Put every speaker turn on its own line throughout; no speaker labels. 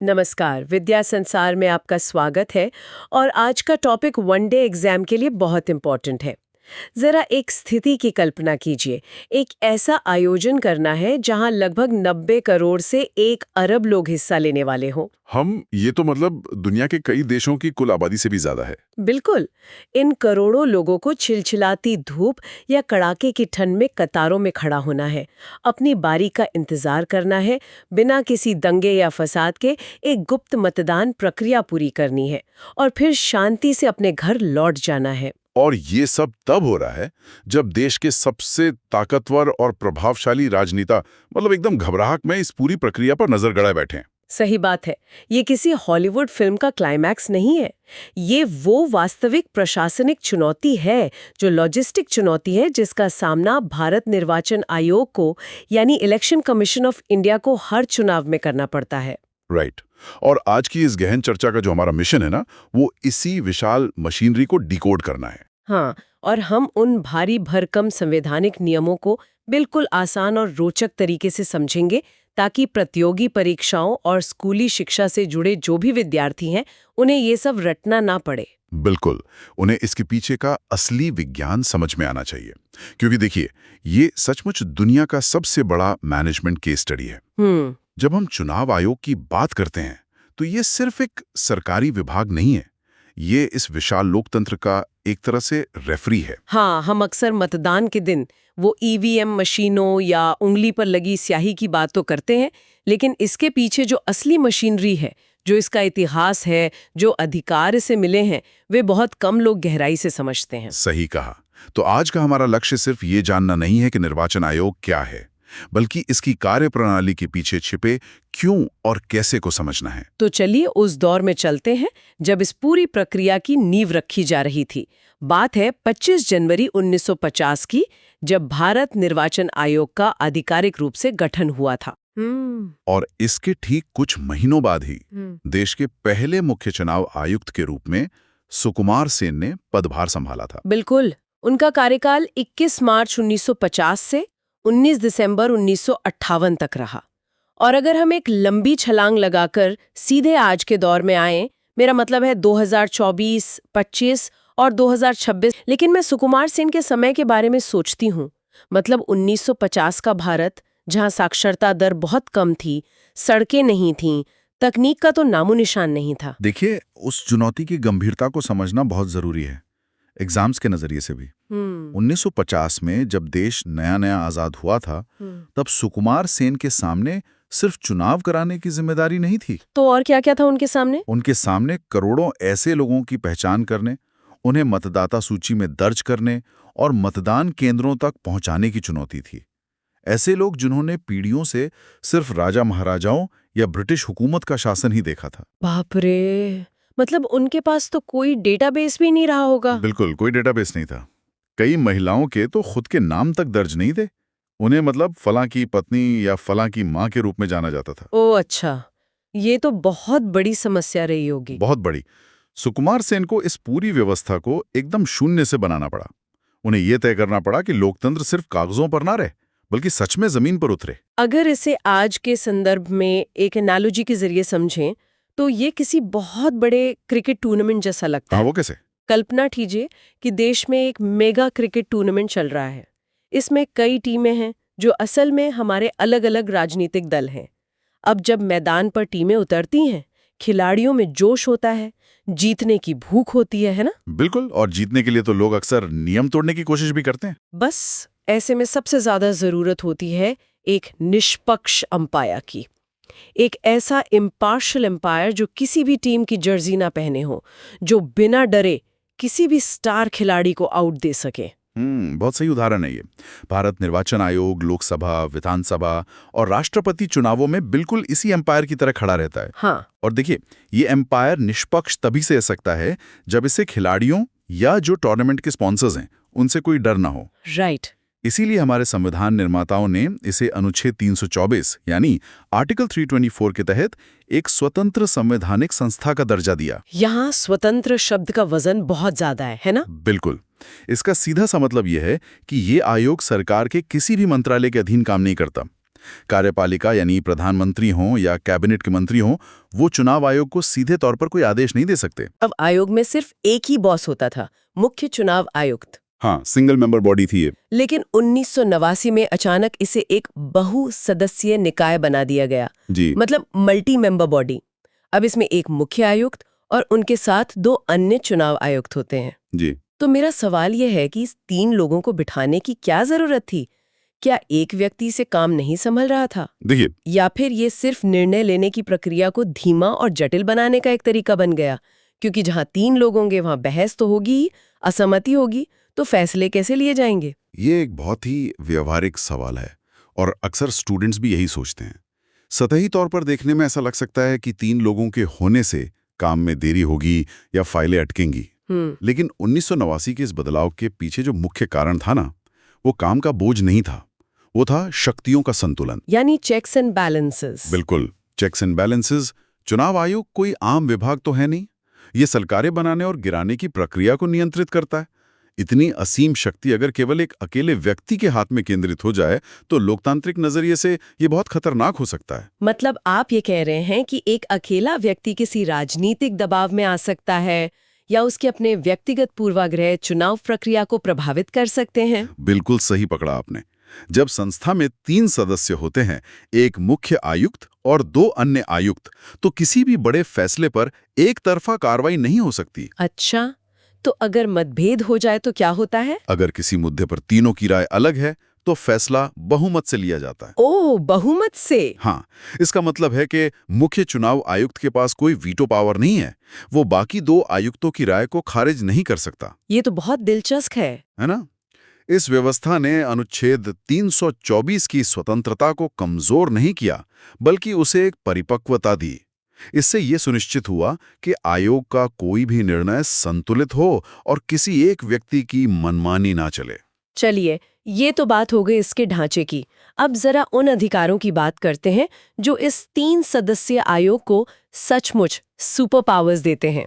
नमस्कार, विद्या संसार में आपका स्वागत है। और आज का टॉपिक वनडे एग्जाम के लिए बहुत इम्पोर्टेंट है। जरा एक स्थिति की कल्पना कीजिए। एक ऐसा आयोजन करना है जहां लगभग 90 करोड़ से 1 अरब लोग हिस्सा लेने वाले हों।
ये तो मतलब दुनिया के कई देशों की कुल आबादी से भी ज्यादा है।
बिल्कुल। इन करोड़ों लोगों को चिलचिलाती धूप या कड़ाके की ठंड में कतारों में खड़ा होना है, अपनी बारी का इंतजार करना है, बिना किसी दंगे या फसाद के एक गुप्त मतदान प्रक्रिया पूरी करनी है और फिर शांति से अपने घर लौट जाना है।
और ये सब तब हो रहा है जब देश के सबसे ताकतवर और प्रभावशाली राजनेता मतलब एकदम घबराहट में इस पूरी प्रक्रिया पर नजर गड़ाए बैठे हैं।
सही बात है। ये किसी हॉलीवुड फिल्म का क्लाइमैक्स नहीं है। ये वो वास्तविक प्रशासनिक चुनौती है, जो लॉजिस्टिक चुनौती है, जिसका सामना भारत निर्वाचन आयोग को यानी इलेक्शन कमीशन ऑफ इंडिया को हर चुनाव में करना पड़ता है।
राइट। और आज की इस गहन चर्चा का जो हमारा मिशन है ना, वो इसी विशाल मशीनरी को डिकोड करना है।
हाँ, और हम उन भारी भरकम संवैधानिक नियमों को बिल्कुल आसान और रोचक तरीके से समझेंगे, ताकि प्रतियोगी परीक्षाओं और स्कूली शिक्षा से जुड़े जो भी विद्यार्थी हैं, उन्हें ये सब रटना ना पड़े।
बिल्कुल, उन्हें इसके पीछे का असली विज्ञान समझ में आना चाहिए। क्योंकि देखिए, ये सचमुच दुनिया का सबसे बड़ा मैनेजमेंट केस स्टडी है। जब हम चुनाव आयोग की बात करते हैं, तो ये सिर्फ एक सरकारी विभाग नहीं है, ये इस विशाल लोकतंत्र का एक तरह से रेफरी है।
हाँ, हम अक्सर मतदान के दिन वो ईवीएम मशीनों या उंगली पर लगी स्याही की बात तो करते हैं, लेकिन इसके पीछे जो असली मशीनरी है, जो इसका इतिहास है, जो अधिकार इसे मिले हैं, वे बहुत कम लोग गहराई से समझते हैं।
सही कहा। तो आज का हमारा लक्ष्य सिर्फ ये जानना नहीं है कि निर्वाचन आयोग क्या है, बल्कि इसकी कार्यप्रणाली के पीछे छिपे क्यों और कैसे को समझना है।
तो चलिए उस दौर में चलते हैं जब इस पूरी प्रक्रिया की नींव रखी जा रही थी। बात है 25 जनवरी 1950 की, जब भारत निर्वाचन आयोग का आधिकारिक रूप से गठन हुआ था।
और इसके ठीक कुछ महीनों बाद ही देश के पहले मुख्य चुनाव आयुक्त के रूप में सुकुमार सेन ने पदभार संभाला था।
बिल्कुल। उनका कार्यकाल 21 मार्च 1950 से 19 दिसंबर 1958 तक रहा। और अगर हम एक लंबी छलांग लगाकर सीधे आज के दौर में आएं, मेरा मतलब है 2024, 25 और 2026, लेकिन मैं सुकुमार सेन के समय के बारे में सोचती हूँ। मतलब 1950 का भारत, जहाँ साक्षरता दर बहुत कम थी, सड़कें नहीं थीं, तकनीक का तो नामो निशान नहीं था।
देखिए, उस चुनौती की गंभीरता को समझना बहुत जरूरी है, एग्जाम्स के नजरिए से भी। 1950 में जब देश नया नया आजाद हुआ था, तब सुकुमार सेन के सामने सिर्फ चुनाव कराने की जिम्मेदारी नहीं थी।
तो और क्या क्या था उनके सामने?
उनके सामने करोड़ों ऐसे लोगों की पहचान करने, उन्हें मतदाता सूची में दर्ज करने और मतदान केंद्रों तक पहुंचाने की चुनौती थी। ऐसे लोग जिन्होंने पीढ़ियों से सिर्फ राजा महाराजाओं या ब्रिटिश हुकूमत का शासन ही देखा था।
बाप रे! मतलब उनके पास तो कोई डेटाबेस भी नहीं रहा होगा।
बिल्कुल, कोई डेटाबेस नहीं था। कई महिलाओं के तो खुद के नाम तक दर्ज नहीं थे। उन्हें मतलब फलां की पत्नी या फलां की माँ के रूप में जाना जाता था।
ओह अच्छा, ये तो बहुत बड़ी समस्या रही होगी।
बहुत बड़ी। सुकुमार सेन को इस पूरी व्यवस्था को एकदम शून्य से बनाना पड़ा। उन्हें यह तय करना पड़ा कि लोकतंत्र सिर्फ कागजों पर ना रहे, बल्कि सच में जमीन पर उतरे।
अगर इसे आज के संदर्भ में एक एनालॉजी के जरिए समझें, तो ये किसी बहुत बड़े क्रिकेट टूर्नामेंट जैसा लगता है।
वो कैसे?
कल्पना कीजिए कि देश में एक मेगा क्रिकेट टूर्नामेंट चल रहा है। इसमें कई टीमें हैं जो असल में हमारे अलग अलग राजनीतिक दल हैं। अब जब मैदान पर टीमें उतरती हैं, खिलाड़ियों में जोश होता है, जीतने की भूख होती है ना?
बिल्कुल, और जीतने के लिए तो लोग अक्सर नियम तोड़ने की कोशिश भी करते हैं।
बस ऐसे में सबसे ज्यादा जरूरत होती है एक निष्पक्ष अंपायर की। एक ऐसा इम्पार्शियल एम्पायर जो किसी भी टीम की जर्सी ना पहने हो, जो बिना डरे किसी भी स्टार खिलाड़ी को आउट दे सके।
बहुत सही उदाहरण है ये। भारत निर्वाचन आयोग लोकसभा, विधानसभा और राष्ट्रपति चुनावों में बिल्कुल इसी एम्पायर की तरह खड़ा रहता है।
हाँ।
और देखिए, ये एम्पायर निष्पक्ष तभी से सकता है जब इसे खिलाड़ियों या जो टूर्नामेंट के स्पॉन्सर्स हैं, उनसे कोई डर ना हो।
राइट।
इसीलिए हमारे संविधान निर्माताओं ने इसे अनुच्छेद 324 यानी आर्टिकल 324 के तहत एक स्वतंत्र संवैधानिक संस्था का दर्जा दिया।
यहाँ स्वतंत्र शब्द का वजन बहुत ज्यादा है ना?
बिल्कुल। इसका सीधा सा मतलब यह है कि ये आयोग सरकार के किसी भी मंत्रालय के अधीन काम नहीं करता। कार्यपालिका यानी प्रधानमंत्री हों या कैबिनेट के मंत्री हों, वो चुनाव आयोग को सीधे तौर पर कोई आदेश नहीं दे सकते।
अब आयोग में सिर्फ एक ही बॉस होता था, मुख्य चुनाव आयुक्त।
हाँ, सिंगल मेंबर बॉडी थी ये।
लेकिन 1989 में अचानक इसे एक बहुसदस्यीय निकाय बना दिया गया।
जी।
मतलब मल्टी मेंबर बॉडी। अब इसमें एक मुख्य आयुक्त और उनके साथ 2 अन्य चुनाव आयुक्त होते हैं।
जी।
तो मेरा सवाल यह है कि इस 3 लोगों को बिठाने की क्या जरूरत थी? क्या एक व्यक्ति से काम नहीं संभल रहा था?
देखिए,
या फिर ये सिर्फ निर्णय लेने की प्रक्रिया को धीमा और जटिल बनाने का एक तरीका बन गया? क्योंकि जहां 3 लोग होंगे वहां बहस तो होगी ही, असहमति होगी, तो फैसले कैसे लिए जाएंगे?
ये एक बहुत ही व्यवहारिक सवाल है और अक्सर स्टूडेंट्स भी यही सोचते हैं। सतही तौर पर देखने में ऐसा लग सकता है कि 3 लोगों के होने से काम में देरी होगी या फाइलें अटकेंगी। लेकिन 1989 के इस बदलाव के पीछे जो मुख्य कारण था ना, वो काम का बोझ नहीं था, वो था शक्तियों का संतुलन।
यानी चेक्स एंड बैलेंसेस।
बिल्कुल, चेक्स एंड बैलेंसेस। चुनाव आयोग कोई आम विभाग तो है नहीं, ये सरकारें बनाने और गिराने की प्रक्रिया को नियंत्रित करता है। इतनी असीम शक्ति अगर केवल एक अकेले व्यक्ति के हाथ में केंद्रित हो जाए तो लोकतांत्रिक नजरिए से ये बहुत खतरनाक हो सकता है।
मतलब आप ये कह रहे हैं कि एक अकेला व्यक्ति किसी राजनीतिक दबाव में आ सकता है या उसके अपने व्यक्तिगत पूर्वाग्रह चुनाव प्रक्रिया को प्रभावित कर सकते हैं?
बिल्कुल सही पकड़ा आपने। जब संस्था में 3 सदस्य होते हैं, एक मुख्य आयुक्त और 2 अन्य आयुक्त, तो किसी भी बड़े फैसले पर एक तरफा कार्रवाई नहीं हो सकती।
अच्छा, तो अगर मतभेद हो जाए तो क्या होता है?
अगर किसी मुद्दे पर तीनों की राय अलग है तो फैसला बहुमत से लिया जाता है।
ओह, बहुमत से?
हाँ, इसका मतलब है कि मुख्य चुनाव आयुक्त के पास कोई वीटो पावर नहीं है। वो बाकी 2 आयुक्तों की राय को खारिज नहीं कर सकता।
ये तो बहुत दिलचस्प है
ना? इस व्यवस्था ने अनुच्छेद 324 की स्वतंत्रता को कमजोर नहीं किया, बल्कि उसे एक परिपक्वता दी। इससे ये सुनिश्चित हुआ कि आयोग का कोई भी निर्णय संतुलित हो और किसी एक व्यक्ति की मनमानी ना चले।
चलिए, ये तो बात हो गई इसके ढांचे की। अब जरा उन अधिकारों की बात करते हैं जो इस 3 सदस्यीय आयोग को सचमुच सुपर पावर्स देते हैं।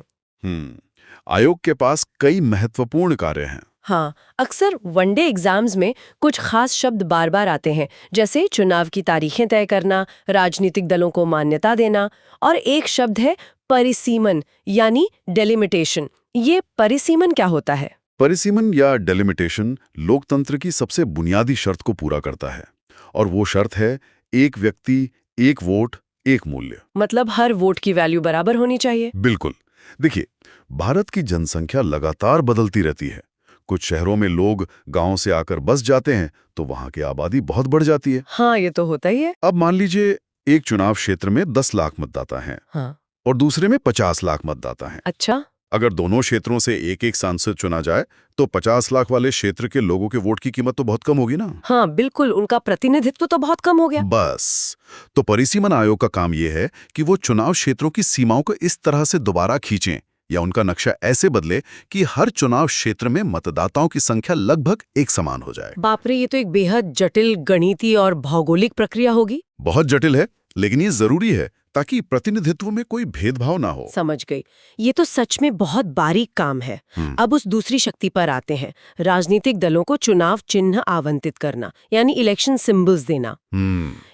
आयोग के पास कई महत्वपूर्ण कार्य हैं।
हाँ, अक्सर वनडे एग्जाम्स में कुछ खास शब्द बार बार आते हैं, जैसे चुनाव की तारीखें तय करना, राजनीतिक दलों को मान्यता देना, और एक शब्द है परिसीमन यानी डेलिमिटेशन। ये परिसीमन क्या होता है?
परिसीमन या डेलिमिटेशन लोकतंत्र की सबसे बुनियादी शर्त को पूरा करता है, और वो शर्त है एक व्यक्ति, एक वोट, एक मूल्य।
मतलब हर वोट की वैल्यू बराबर होनी चाहिए?
बिल्कुल। देखिए, भारत की जनसंख्या लगातार बदलती रहती है। कुछ शहरों में लोग गांव से आकर बस जाते हैं तो वहां की आबादी बहुत बढ़ जाती है।
हाँ, ये तो होता ही है।
अब मान लीजिए एक चुनाव क्षेत्र में 10 लाख मतदाता हैं।
हाँ।
और दूसरे में 50 लाख मतदाता हैं।
अच्छा।
अगर दोनों क्षेत्रों से एक एक सांसद चुना जाए तो 50 लाख वाले क्षेत्र के लोगों के वोट की कीमत तो बहुत कम होगी ना।
हाँ बिल्कुल, उनका प्रतिनिधित्व तो बहुत कम हो गया।
बस, तो परिसीमन आयोग का काम यह है कि वो चुनाव क्षेत्रों की सीमाओं को इस तरह से दोबारा खींचें या उनका नक्शा ऐसे बदले कि हर चुनाव क्षेत्र में मतदाताओं की संख्या लगभग एक समान हो जाए।
बाप रे, ये तो एक बेहद जटिल गणितीय और भौगोलिक प्रक्रिया होगी।
बहुत जटिल है, लेकिन ये जरूरी है ताकि प्रतिनिधित्व में कोई भेदभाव ना हो।
समझ गई। ये तो सच में बहुत बारीक काम है। अब उस दूसरी शक्ति पर आते हैं, राजनीतिक दलों को चुनाव चिन्ह आवंटित करना, यानी इलेक्शन सिंबल्स देना।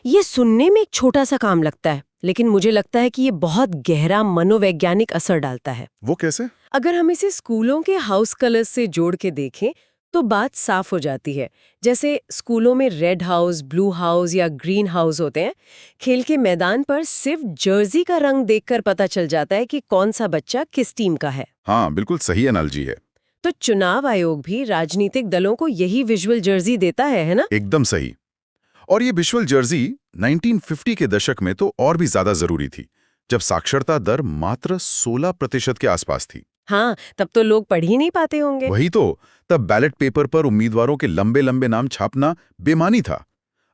ये सुनने में एक छोटा सा काम लगता है, लेकिन मुझे लगता है कि ये बहुत गहरा मनोवैज्ञानिक असर डालता है।
वो कैसे?
अगर हम इसे स्कूलों के हाउस कलर्स से जोड़ के देखें तो बात साफ हो जाती है। जैसे स्कूलों में रेड हाउस, ब्लू हाउस या ग्रीन हाउस होते हैं। खेल के मैदान पर सिर्फ जर्सी का रंग देखकर पता चल जाता है कि कौन सा बच्चा किस टीम का है।
हाँ, बिल्कुल सही एनालॉजी है।
तो चुनाव आयोग भी राजनीतिक दलों को यही विजुअल जर्सी देता है ना?
एकदम सही। और ये विजुअल जर्सी 1950 के दशक में तो और भी ज्यादा जरूरी थी, जब साक्षरता दर मात्र 16% के आसपास थी।
हाँ, तब तो लोग पढ़ ही नहीं पाते होंगे।
वही तो, तब बैलेट पेपर पर उम्मीदवारों के लंबे लंबे नाम छापना बेमानी था।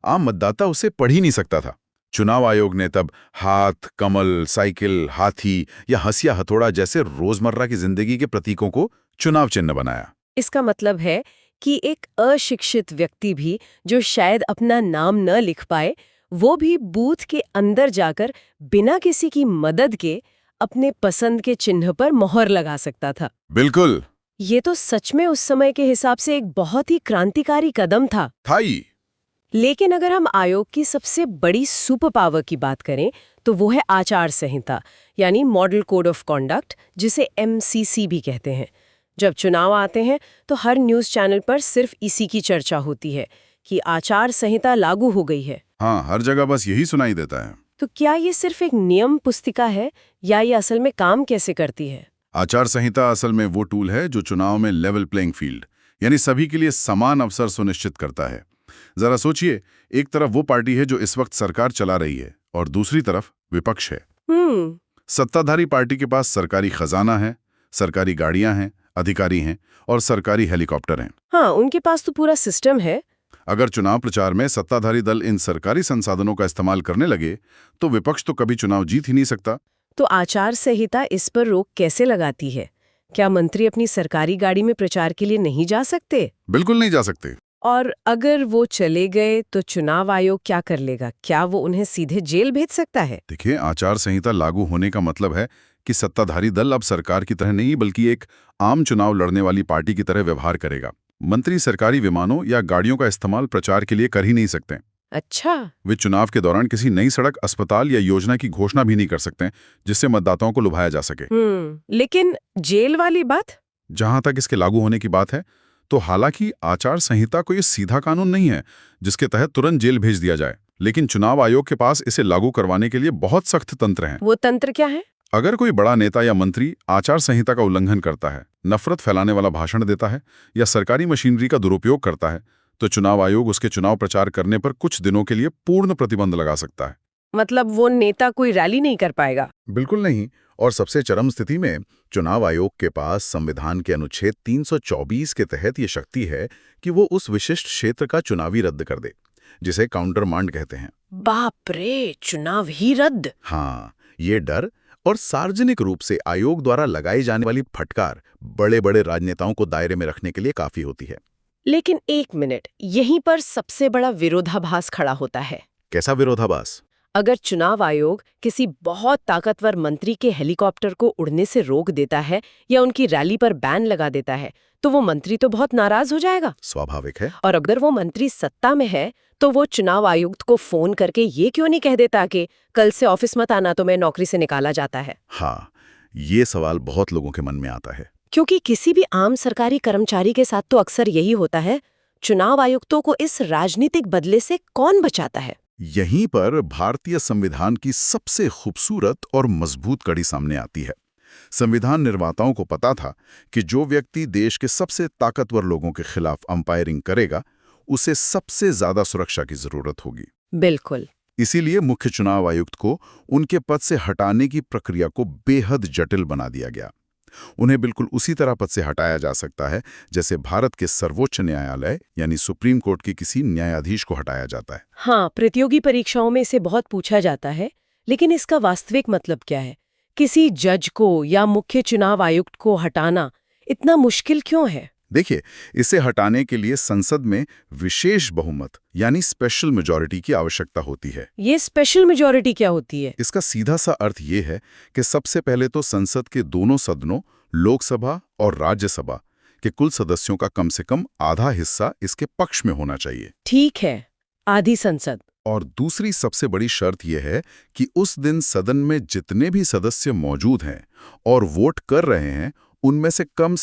आम मतदाता उसे पढ़ ही नहीं सकता था। चुनाव आयोग ने तब हाथ, कमल, साइकिल, हाथी या हंसिया हथौड़ा जैसे रोजमर्रा की जिंदगी के प्रतीकों को चुनाव चिन्ह बनाया।
इसका मतलब है कि एक अशिक्षित व्यक्ति भी, जो शायद अपना नाम न लिख पाए, वो भी बूथ के अंदर जाकर बिना किसी की मदद के अपने पसंद के चिन्ह पर मोहर लगा सकता था।
बिल्कुल।
ये तो सच में उस समय के हिसाब से एक बहुत ही क्रांतिकारी कदम था।
था ही।
लेकिन अगर हम आयोग की सबसे बड़ी सुपर पावर की बात करें तो वो है आचार संहिता, यानी मॉडल कोड ऑफ कॉन्डक्ट, जिसे MCC भी कहते हैं। जब चुनाव आते हैं तो हर न्यूज़ चैनल पर सिर्फ इसी की चर्चा होती है कि आचार संहिता लागू हो गई है।
हाँ, हर जगह बस यही सुनाई देता है।
तो क्या ये सिर्फ एक नियम पुस्तिका है या ये असल में काम कैसे करती है?
आचार संहिता असल में वो टूल है जो चुनाव में लेवल प्लेइंग फील्ड, यानी सभी के लिए समान अवसर सुनिश्चित करता है। जरा सोचिए, एक तरफ वो पार्टी है जो इस वक्त सरकार चला रही है और दूसरी तरफ विपक्ष है। सत्ताधारी पार्टी के पास सरकारी खजाना है, सरकारी गाड़ियां हैं, अधिकारी हैं और सरकारी हेलीकॉप्टर हैं।
हाँ, उनके पास तो पूरा सिस्टम है।
अगर चुनाव प्रचार में सत्ताधारी दल इन सरकारी संसाधनों का इस्तेमाल करने लगे तो विपक्ष तो कभी चुनाव जीत ही नहीं सकता।
तो आचार संहिता इस पर रोक कैसे लगाती है? क्या मंत्री अपनी सरकारी गाड़ी में प्रचार के लिए नहीं जा सकते?
बिल्कुल नहीं जा सकते।
और अगर वो चले गए तो चुनाव आयोग क्या कर लेगा? क्या वो उन्हें सीधे जेल भेज सकता है?
देखिए, आचार संहिता लागू होने का मतलब है कि सत्ताधारी दल अब सरकार की तरह नहीं बल्कि एक आम चुनाव लड़ने वाली पार्टी की तरह व्यवहार करेगा। मंत्री सरकारी विमानों या गाड़ियों का इस्तेमाल प्रचार के लिए कर ही नहीं सकते।
अच्छा।
वे चुनाव के दौरान किसी नई सड़क, अस्पताल या योजना की घोषणा भी नहीं कर सकते जिससे मतदाताओं को लुभाया जा सके।
लेकिन जेल वाली बात?
जहां तक इसके लागू होने की बात है, तो हालांकि आचार संहिता कोई सीधा कानून नहीं है जिसके तहत तुरंत जेल भेज दिया जाए, लेकिन चुनाव आयोग के पास इसे लागू करवाने के लिए बहुत सख्त तंत्र हैं।
वो तंत्र क्या है?
अगर कोई बड़ा नेता या मंत्री आचार संहिता का उल्लंघन करता है, नफरत फैलाने वाला भाषण देता है या सरकारी मशीनरी का दुरुपयोग करता है, तो चुनाव आयोग उसके चुनाव प्रचार करने पर कुछ दिनों के लिए पूर्ण प्रतिबंध लगा सकता है।
मतलब वो नेता कोई रैली नहीं कर पाएगा?
बिल्कुल नहीं। और सबसे चरम स्थिति में चुनाव आयोग के पास संविधान के अनुच्छेद 324 के तहत ये शक्ति है कि वो उस विशिष्ट क्षेत्र का चुनावी रद्द कर दे, जिसे काउंटरमांड कहते हैं।
बाप रे, चुनाव ही रद्द?
हाँ, ये डर और सार्वजनिक रूप से आयोग द्वारा लगाई जाने वाली फटकार बड़े बड़े राजनेताओं को दायरे में रखने के लिए काफी होती है।
लेकिन एक मिनट, यहीं पर सबसे बड़ा विरोधाभास खड़ा होता है।
कैसा विरोधाभास?
अगर चुनाव आयोग किसी बहुत ताकतवर मंत्री के हेलीकॉप्टर को उड़ने से रोक देता है या उनकी रैली पर बैन लगा देता है, तो वो मंत्री तो बहुत नाराज हो जाएगा।
स्वाभाविक है।
और अगर वो मंत्री सत्ता में है तो वो चुनाव आयुक्त को फोन करके ये क्यों नहीं कह देता कि कल से ऑफिस मत आना तो मैं नौकरी से निकाला जाता है?
हाँ, ये सवाल बहुत लोगों के मन में आता है।
क्योंकि किसी भी आम सरकारी कर्मचारी के साथ तो अक्सर यही होता है। चुनाव आयुक्तों को इस राजनीतिक बदले से कौन बचाता है?
यहीं पर भारतीय संविधान की सबसे खूबसूरत और मजबूत कड़ी सामने आती है। संविधान निर्माताओं को पता था कि जो व्यक्ति देश के सबसे ताकतवर लोगों के खिलाफ अंपायरिंग करेगा, उसे सबसे ज्यादा सुरक्षा की जरूरत होगी।
बिल्कुल।
इसीलिए मुख्य चुनाव आयुक्त को उनके पद से हटाने की प्रक्रिया को बेहद जटिल बना दिया गया। उन्हें बिल्कुल उसी तरह पद से हटाया जा सकता है जैसे भारत के सर्वोच्च न्यायालय यानी सुप्रीम कोर्ट के किसी न्यायाधीश को हटाया जाता है।
हाँ, प्रतियोगी परीक्षाओं में इसे बहुत पूछा जाता है, लेकिन इसका वास्तविक मतलब क्या है? किसी जज को या मुख्य चुनाव आयुक्त को हटाना इतना मुश्किल क्यों है?
देखिए, इसे हटाने के लिए संसद में विशेष बहुमत यानी स्पेशल मेजॉरिटी की आवश्यकता होती है।
ये स्पेशल मेजॉरिटी क्या होती है?
इसका सीधा सा अर्थ ये है कि सबसे पहले तो संसद के दोनों सदनों, लोकसभा और राज्यसभा के कुल सदस्यों का कम से कम आधा हिस्सा इसके पक्ष में होना चाहिए।
ठीक है, आधी संसद।
और दूसरी सबसे बड़ी शर्त यह है कि उस दिन सदन में जितने भी सदस्य मौजूद हैं और वोट कर रहे हैं, उनमें से कम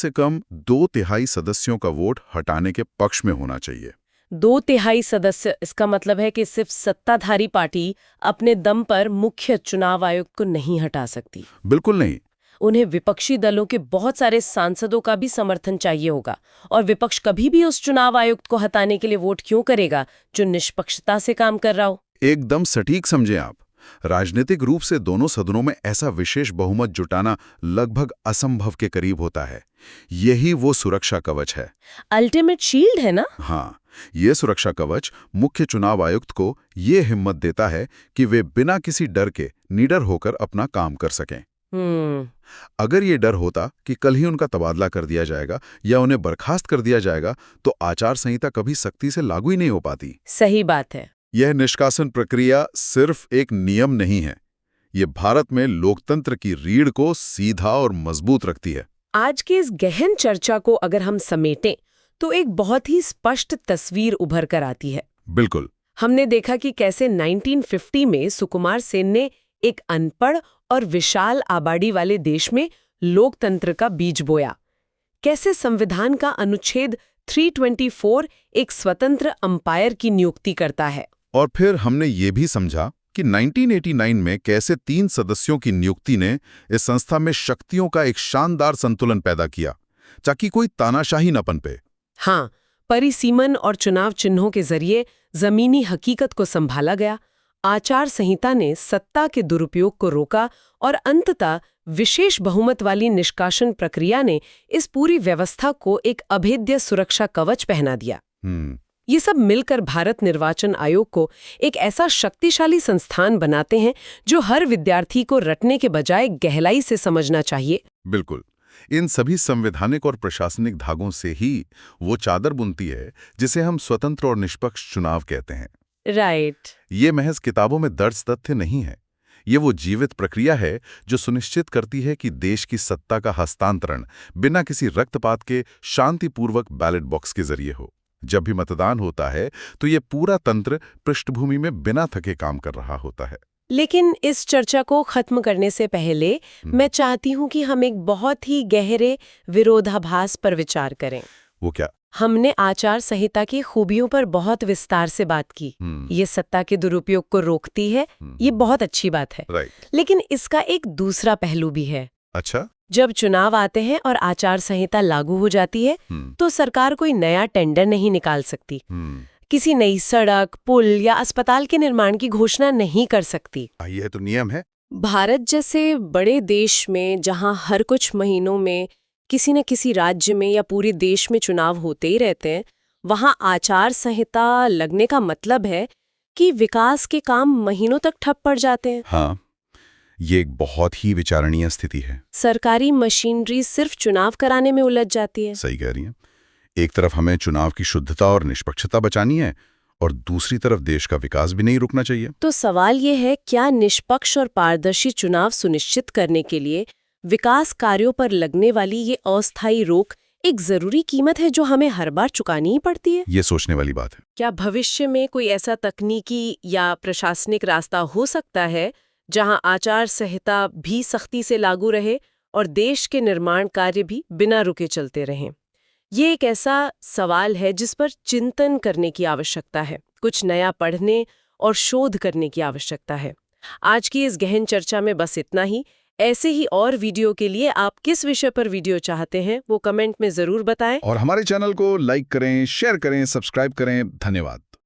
2/3 सदस्यों का वोट हटाने के पक्ष में होना चाहिए।
2/3 सदस्य, इसका मतलब है कि सिर्फ सत्ताधारी पार्टी अपने दम पर मुख्य चुनाव आयुक्त को नहीं हटा सकती।
बिल्कुल नहीं।
उन्हें विपक्षी दलों के बहुत सारे सांसदों का भी समर्थन चाहिए होगा, और विपक्ष कभी भी उस चुनाव आयुक्त को हटाने के लिए वोट क्यों करेगा जो निष्पक्षता से काम कर रहा हो?
एकदम सटीक समझे आप। राजनीतिक रूप से दोनों सदनों में ऐसा विशेष बहुमत जुटाना लगभग असंभव के करीब होता है। यही वो सुरक्षा कवच है।
अल्टीमेट शील्ड है ना?
हाँ, ये सुरक्षा कवच मुख्य चुनाव आयुक्त को ये हिम्मत देता है कि वे बिना किसी डर के निडर होकर अपना काम कर सकें। अगर ये डर होता कि कल ही उनका तबादला कर दिया जाएगा या उन्हें बर्खास्त कर दिया जाएगा, तो आचार संहिता कभी सख्ती से लागू ही नहीं हो पाती।
सही बात है।
यह निष्कासन प्रक्रिया सिर्फ एक नियम नहीं है, ये भारत में लोकतंत्र की रीढ़ को सीधा और मजबूत रखती है।
आज के इस गहन चर्चा को अगर हम समेटें तो एक बहुत ही स्पष्ट तस्वीर उभर कर आती है।
बिल्कुल।
हमने देखा कि कैसे 1950 में सुकुमार सेन ने एक अनपढ़ और विशाल आबादी वाले देश में लोकतंत्र का बीज बोया। कैसे संविधान का अनुच्छेद 324 एक स्वतंत्र अंपायर की नियुक्ति करता है।
और फिर हमने ये भी समझा कि 1989 में कैसे 3 सदस्यों की नियुक्ति ने इस संस्था में शक्तियों का एक शानदार संतुलन पैदा किया, ताकि कोई तानाशाही न पनपे।
हाँ, परिसीमन और चुनाव चिन्हों के जरिए जमीनी हकीकत को संभाला गया। आचार संहिता ने सत्ता के दुरुपयोग को रोका और अंततः विशेष बहुमत वाली निष्कासन प्रक्रिया ने इस पूरी व्यवस्था को एक अभेद्य सुरक्षा कवच पहना दिया। ये सब मिलकर भारत निर्वाचन आयोग को एक ऐसा शक्तिशाली संस्थान बनाते हैं जो हर विद्यार्थी को रटने के बजाय गहराई से समझना चाहिए।
बिल्कुल। इन सभी संवैधानिक और प्रशासनिक धागों से ही वो चादर बुनती है जिसे हम स्वतंत्र और निष्पक्ष चुनाव कहते हैं।
राइट।
ये महज किताबों में दर्ज तथ्य नहीं है। ये वो जीवित प्रक्रिया है जो सुनिश्चित करती है कि देश की सत्ता का हस्तांतरण बिना किसी रक्तपात के शांतिपूर्वक बैलेट बॉक्स के जरिए हो। जब भी मतदान होता है तो ये पूरा तंत्र पृष्ठभूमि में बिना थके काम कर रहा होता है।
लेकिन इस चर्चा को खत्म करने से पहले मैं चाहती हूँ कि हम एक बहुत ही गहरे विरोधाभास पर विचार करें।
वो क्या?
हमने आचार संहिता की खूबियों पर बहुत विस्तार से बात की। ये सत्ता के दुरुपयोग को रोकती है, ये बहुत अच्छी बात है।
राइट।
लेकिन इसका एक दूसरा पहलू भी है।
अच्छा?
जब चुनाव आते हैं और आचार संहिता लागू हो जाती है तो सरकार कोई नया टेंडर नहीं निकाल सकती, किसी नई सड़क, पुल या अस्पताल के निर्माण की घोषणा नहीं कर सकती।
यह तो नियम है।
भारत जैसे बड़े देश में जहां हर कुछ महीनों में किसी न किसी राज्य में या पूरे देश में चुनाव होते ही रहते हैं, वहां आचार संहिता लगने का मतलब है कि विकास के काम महीनों तक ठप पड़ जाते हैं।
हाँ, ये एक बहुत ही विचारणीय स्थिति है।
सरकारी मशीनरी सिर्फ चुनाव कराने में उलझ जाती है।
सही कह रही हैं। एक तरफ हमें चुनाव की शुद्धता और निष्पक्षता बचानी है और दूसरी तरफ देश का विकास भी नहीं रुकना चाहिए।
तो सवाल ये है, क्या निष्पक्ष और पारदर्शी चुनाव सुनिश्चित करने के लिए विकास कार्यों पर लगने वाली ये अस्थायी रोक एक जरूरी कीमत है जो हमें हर बार चुकानी ही पड़ती है?
ये सोचने वाली बात है।
क्या भविष्य में कोई ऐसा तकनीकी या प्रशासनिक रास्ता हो सकता है जहां आचार संहिता भी सख्ती से लागू रहे और देश के निर्माण कार्य भी बिना रुके चलते रहें? ये एक ऐसा सवाल है जिस पर चिंतन करने की आवश्यकता है, कुछ नया पढ़ने और शोध करने की आवश्यकता है। आज की इस गहन चर्चा में बस इतना ही। ऐसे ही और वीडियो के लिए आप किस विषय पर वीडियो चाहते हैं वो कमेंट में जरूर बताएं।
और हमारे चैनल को लाइक करें, शेयर करें, सब्सक्राइब करें। धन्यवाद।